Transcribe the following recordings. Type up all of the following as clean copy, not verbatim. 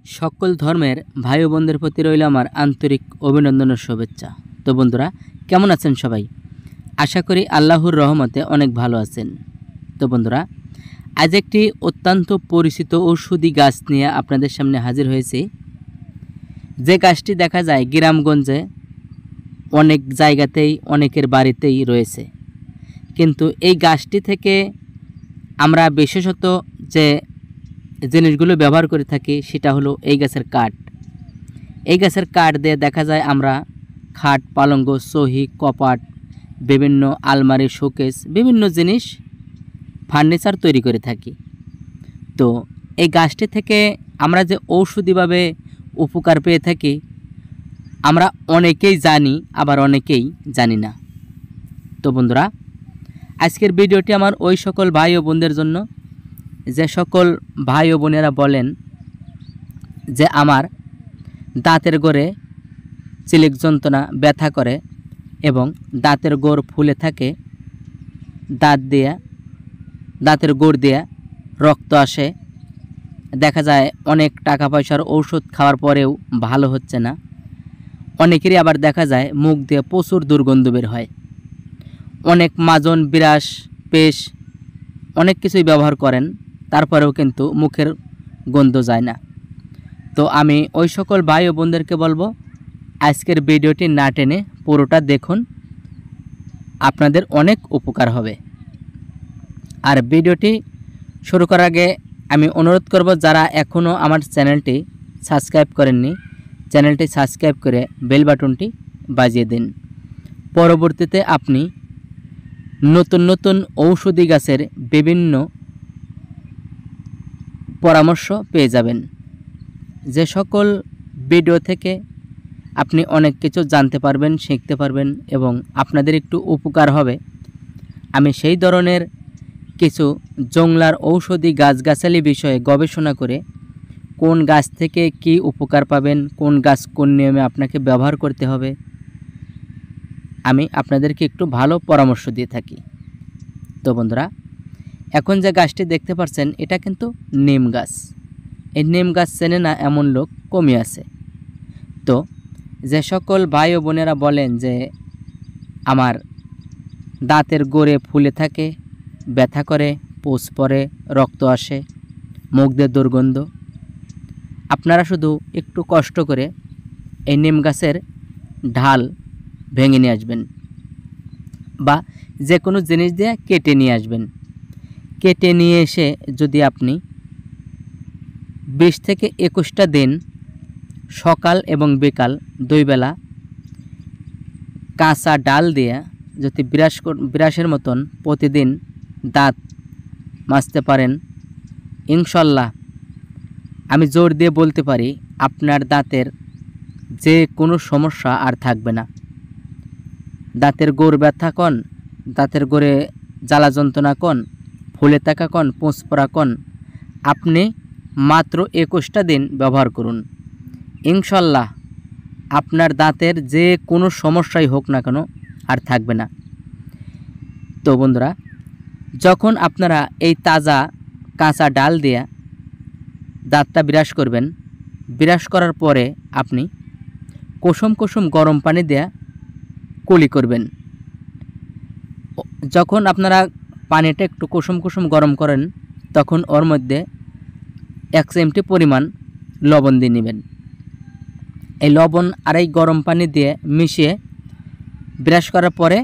সকল ধর্মের ভাই ও বোনদের প্রতি রইল আমার আন্তরিক অভিনন্দন ও শুভেচ্ছা। তো বন্ধুরা, কেমন আছেন সবাই? আশা করি আল্লাহর রহমতে অনেক ভালো আছেন। তো বন্ধুরা, আজ একটি অত্যন্ত পরিচিত ঔষধি গাছ নিয়ে আপনাদের সামনে হাজির হয়েছি। যে গাছটি দেখা যায় গ্রামগঞ্জে অনেক জায়গাতেই, অনেকের বাড়িতেই রয়েছে। কিন্তু এই গাছটি থেকে আমরা বিশেষত যে জিনিসগুলো ব্যবহার করে থাকি সেটা হলো এই গাছের কাঠ। এই গাছের কাঠ দিয়ে দেখা যায় আমরা খাট, পালঙ্ক, সহি, কপাট, বিভিন্ন আলমারি, শোকেস, বিভিন্ন জিনিস ফার্নিচার তৈরি করে থাকি। তো এই গাছটি থেকে আমরা যে ঔষধিভাবে উপকার পেয়ে থাকি আমরা অনেকেই জানি, আবার অনেকেই জানি না। তো বন্ধুরা, আজকের ভিডিওটি আমার ওই সকল ভাই ও বোনদের জন্য যে সকল ভাই ও বোনেরা বলেন যে আমার দাঁতের গোড়ে চিলিক যন্ত্রণা, ব্যথা করে এবং দাঁতের গোড় ফুলে থাকে, দাঁতের গোড় দিয়ে রক্ত আসে, দেখা যায় অনেক টাকা পয়সার ঔষধ খাওয়ার পরেও ভালো হচ্ছে না। অনেকেরই আবার দেখা যায় মুখ দিয়ে প্রচুর দুর্গন্ধ বের হয়। অনেক মাজন, বিরাস, পেশ অনেক কিছুই ব্যবহার করেন, তারপরেও কিন্তু মুখের গন্ধ যায় না। তো আমি ওই সকল ভাই ও বোনদেরকে বলবো আজকের ভিডিওটি না টেনে পুরোটা দেখুন, আপনাদের অনেক উপকার হবে। আর ভিডিওটি শুরু করার আগে আমি অনুরোধ করব, যারা এখনও আমার চ্যানেলটি সাবস্ক্রাইব করেননি, চ্যানেলটি সাবস্ক্রাইব করে বেল বাটনটি বাজিয়ে দিন। পরবর্তীতে আপনি নতুন নতুন ঔষধি গাছের বিভিন্ন পরামর্শ পেয়ে যাবেন। যে সকল ভিডিও থেকে আপনি অনেক কিছু জানতে পারবেন, শিখতে পারবেন এবং আপনাদের একটু উপকার হবে। আমি সেই ধরনের কিছু জংলার ঔষধি গাছগাছালি বিষয়ে গবেষণা করে কোন গাছ থেকে কি উপকার পাবেন, কোন গাছ কোন নিয়মে আপনাকে ব্যবহার করতে হবে, আমি আপনাদেরকে একটু ভালো পরামর্শ দিয়ে থাকি। তো বন্ধুরা, এখন যে গাছটি দেখতে পাচ্ছেন এটা কিন্তু নিম গাছ। এই নিম গাছ চেনে না এমন লোক কমই আছে। তো যে সকল ভাই ও বোনেরা বলেন যে আমার দাঁতের গোড়ে ফুলে থাকে, ব্যথা করে, পোষ পড়ে, রক্ত আসে, মুখ দিয়ে দুর্গন্ধ, আপনারা শুধু একটু কষ্ট করে এই নিম গাছের ঢাল ভেঙে নিয়ে আসবেন বা যে কোনো জিনিস দিয়ে কেটে নিয়ে আসবেন। কেটে নিয়ে এসে যদি আপনি 20 থেকে 21টা দিন সকাল এবং বিকাল 2 বেলা কাঁচা ডাল দিয়ে যদি বিরাসের মতন প্রতিদিন দাঁত মাজতে পারেন, ইনশাল্লাহ আমি জোর দিয়ে বলতে পারি আপনার দাঁতের যে কোনো সমস্যা আর থাকবে না। দাঁতের গোড় ব্যথা কন, দাঁতের গোড়ে জ্বালা যন্ত্রণা কন, ফুলে থাকা কন, পোঁচ পড়া কন, আপনি মাত্র 21টা দিন ব্যবহার করুন। ইনশাল্লাহ আপনার দাঁতের যে কোনো সমস্যাই হোক না কেন আর থাকবে না। তো বন্ধুরা, যখন আপনারা এই তাজা কাঁচা ডাল দিয়ে দাঁতটা বিরাস করবেন, বিরাস করার পরে আপনি কুসুম কুসুম গরম পানি দিয়ে কুলি করবেন। যখন আপনারা পানিটা একটু কুসুম কুসুম গরম করেন তখন ওর মধ্যে 1 চিমটি পরিমাণ লবণ দিয়ে নেবেন। এই লবণ আর এই গরম পানি দিয়ে মিশিয়ে ব্রাশ করার পরে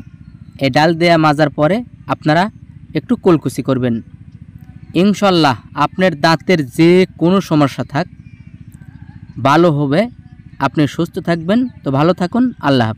এই ডাল দেয়া মাজার পরে আপনারা একটু কুলকুচি করবেন। ইনশাল্লাহ আপনার দাঁতের যে কোনো সমস্যা থাক ভালো হবে, আপনি সুস্থ থাকবেন। তো ভালো থাকুন, আল্লাহ হাফেজ।